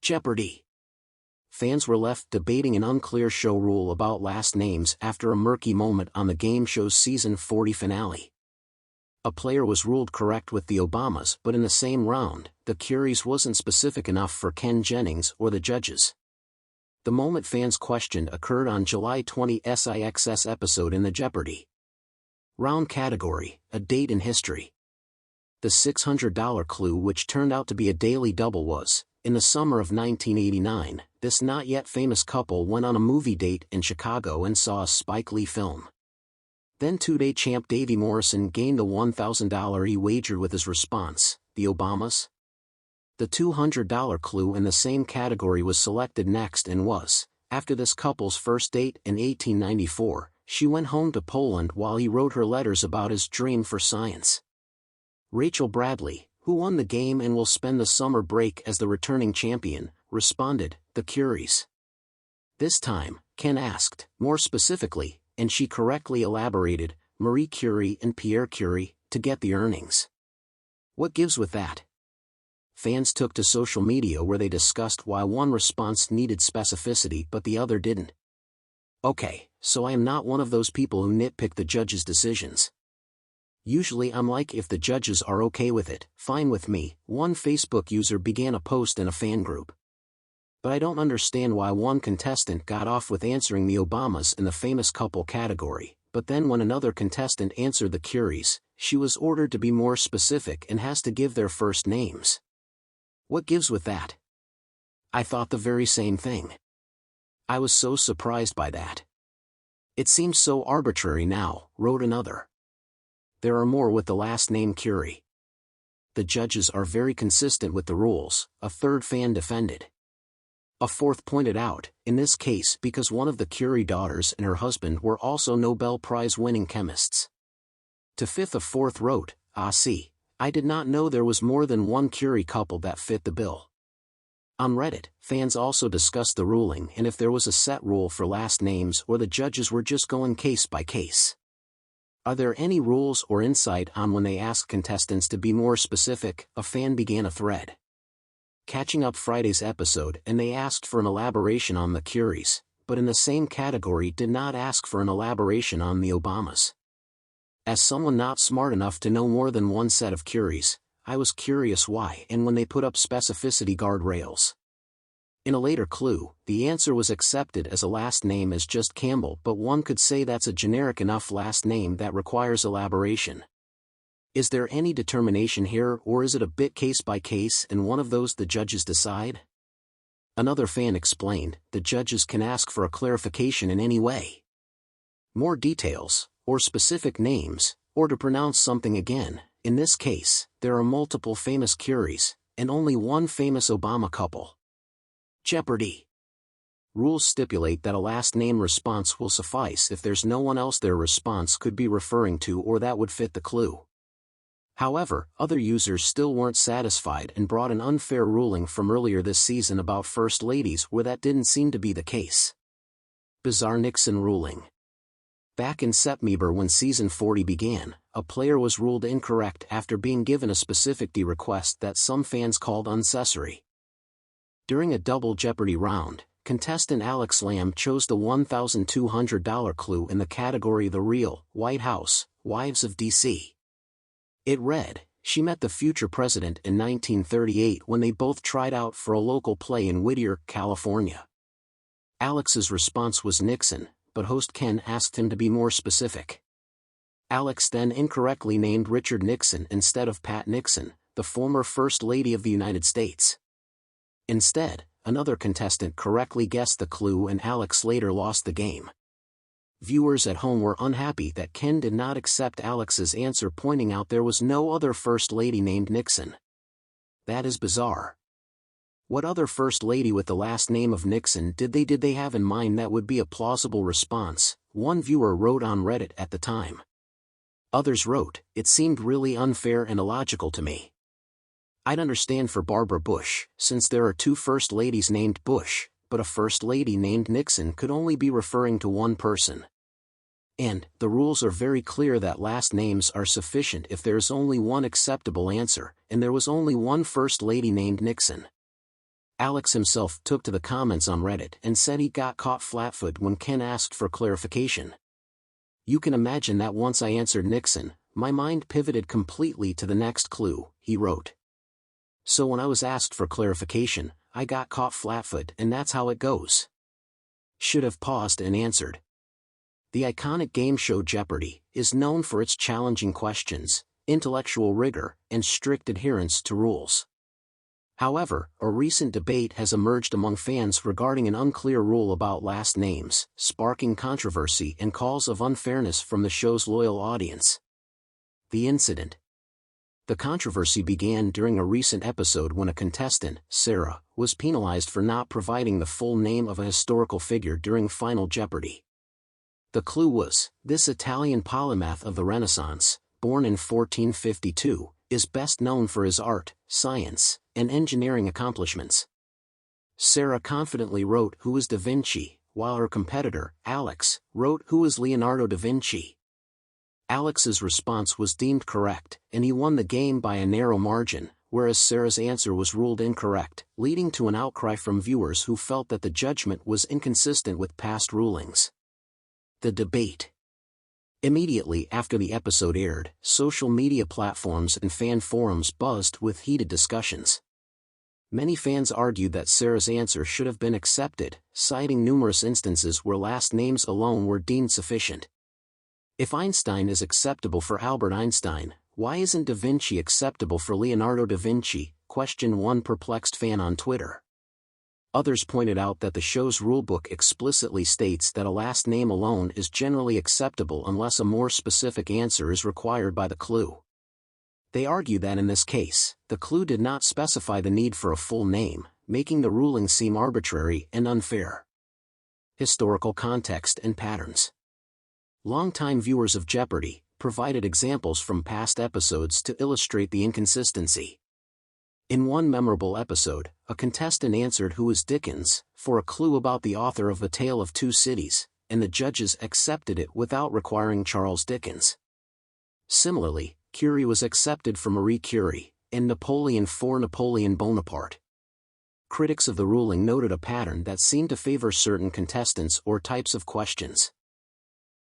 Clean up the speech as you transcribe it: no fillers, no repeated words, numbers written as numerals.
Jeopardy! Fans were left debating an unclear show rule about last names after a murky moment on the game show's season 40 finale. A player was ruled correct with the Obamas, but in the same round, the Curies wasn't specific enough for Ken Jennings or the judges. The moment fans questioned occurred on July 20 SIX's episode in the Jeopardy! Round category, a date in history. The $600 clue, which turned out to be a daily double, was, in the summer of 1989, this not yet famous couple went on a movie date in Chicago and saw a Spike Lee film. Then two-day champ Davey Morrison gained the $1,000 he wagered with his response, the Obamas. The $200 clue in the same category was selected next and was, after this couple's first date in 1894, she went home to Poland while he wrote her letters about his dream for science. Rachel Bradley, who won the game and will spend the summer break as the returning champion, responded, the Curies. This time, Ken asked, more specifically, and she correctly elaborated, Marie Curie and Pierre Curie, to get the earnings. What gives with that? Fans took to social media where they discussed why one response needed specificity but the other didn't. Okay, so I am not one of those people who nitpick the judges' decisions. Usually I'm like, if the judges are okay with it, fine with me. One Facebook user began a post in a fan group. But I don't understand why one contestant got off with answering the Obamas in the famous couple category, but then when another contestant answered the Curies, she was ordered to be more specific and has to give their first names. What gives with that? I thought the very same thing. I was so surprised by that. It seems so arbitrary now, wrote another. There are more with the last name Curie. The judges are very consistent with the rules, a third fan defended. A fourth pointed out, in this case because one of the Curie daughters and her husband were also Nobel Prize-winning chemists. To fifth, a fourth wrote, see, I did not know there was more than one Curie couple that fit the bill. On Reddit, fans also discussed the ruling and if there was a set rule for last names or the judges were just going case by case. Are there any rules or insight on when they ask contestants to be more specific? A fan began a thread. Catching up Friday's episode and they asked for an elaboration on the Curies, but in the same category did not ask for an elaboration on the Obamas. As someone not smart enough to know more than one set of Curies, I was curious why and when they put up specificity guardrails. In a later clue, the answer was accepted as a last name as just Campbell, but one could say that's a generic enough last name that requires elaboration. Is there any determination here, or is it a bit case by case and one of those the judges decide? Another fan explained, the judges can ask for a clarification in any way. More details, or specific names, or to pronounce something again. In this case, there are multiple famous Curies, and only one famous Obama couple. Jeopardy! Rules stipulate that a last name response will suffice if there's no one else their response could be referring to or that would fit the clue. However, other users still weren't satisfied and brought an unfair ruling from earlier this season about first ladies where that didn't seem to be the case. Bizarre Nixon ruling. Back in September when season 40 began, a player was ruled incorrect after being given a specific request that some fans called unnecessary. During a double Jeopardy round, contestant Alex Lamb chose the $1,200 clue in the category The Real White House, Wives of D.C. It read, she met the future president in 1938 when they both tried out for a local play in Whittier, California. Alex's response was Nixon, but host Ken asked him to be more specific. Alex then incorrectly named Richard Nixon instead of Pat Nixon, the former First Lady of the United States. Instead, another contestant correctly guessed the clue and Alex later lost the game. Viewers at home were unhappy that Ken did not accept Alex's answer, pointing out there was no other First Lady named Nixon. That is bizarre. What other First Lady with the last name of Nixon did they have in mind that would be a plausible response? One viewer wrote on Reddit at the time. Others wrote, it seemed really unfair and illogical to me. I'd understand for Barbara Bush, since there are two First Ladies named Bush, but a First Lady named Nixon could only be referring to one person. And, the rules are very clear that last names are sufficient if there is only one acceptable answer, and there was only one First Lady named Nixon. Alex himself took to the comments on Reddit and said he got caught flat-footed when Ken asked for clarification. "You can imagine that once I answered Nixon, my mind pivoted completely to the next clue," he wrote. "So when I was asked for clarification, I got caught flat-footed, and that's how it goes. Should have paused and answered." The iconic game show Jeopardy is known for its challenging questions, intellectual rigor, and strict adherence to rules. However, a recent debate has emerged among fans regarding an unclear rule about last names, sparking controversy and calls of unfairness from the show's loyal audience. The incident. The controversy began during a recent episode when a contestant, Sarah, was penalized for not providing the full name of a historical figure during Final Jeopardy. The clue was, this Italian polymath of the Renaissance, born in 1452, is best known for his art, science, and engineering accomplishments. Sarah confidently wrote "Who is Da Vinci?" while her competitor, Alex, wrote "Who is Leonardo da Vinci?" Alex's response was deemed correct, and he won the game by a narrow margin, whereas Sarah's answer was ruled incorrect, leading to an outcry from viewers who felt that the judgment was inconsistent with past rulings. The debate. Immediately after the episode aired, social media platforms and fan forums buzzed with heated discussions. Many fans argued that Sarah's answer should have been accepted, citing numerous instances where last names alone were deemed sufficient. If Einstein is acceptable for Albert Einstein, why isn't Da Vinci acceptable for Leonardo da Vinci? Questioned one perplexed fan on Twitter. Others pointed out that the show's rulebook explicitly states that a last name alone is generally acceptable unless a more specific answer is required by the clue. They argue that in this case, the clue did not specify the need for a full name, making the ruling seem arbitrary and unfair. Historical context and patterns. Longtime viewers of Jeopardy provided examples from past episodes to illustrate the inconsistency. In one memorable episode, a contestant answered "Who is Dickens?" for a clue about the author of A Tale of Two Cities, and the judges accepted it without requiring Charles Dickens. Similarly, Curie was accepted for Marie Curie, and Napoleon for Napoleon Bonaparte. Critics of the ruling noted a pattern that seemed to favor certain contestants or types of questions.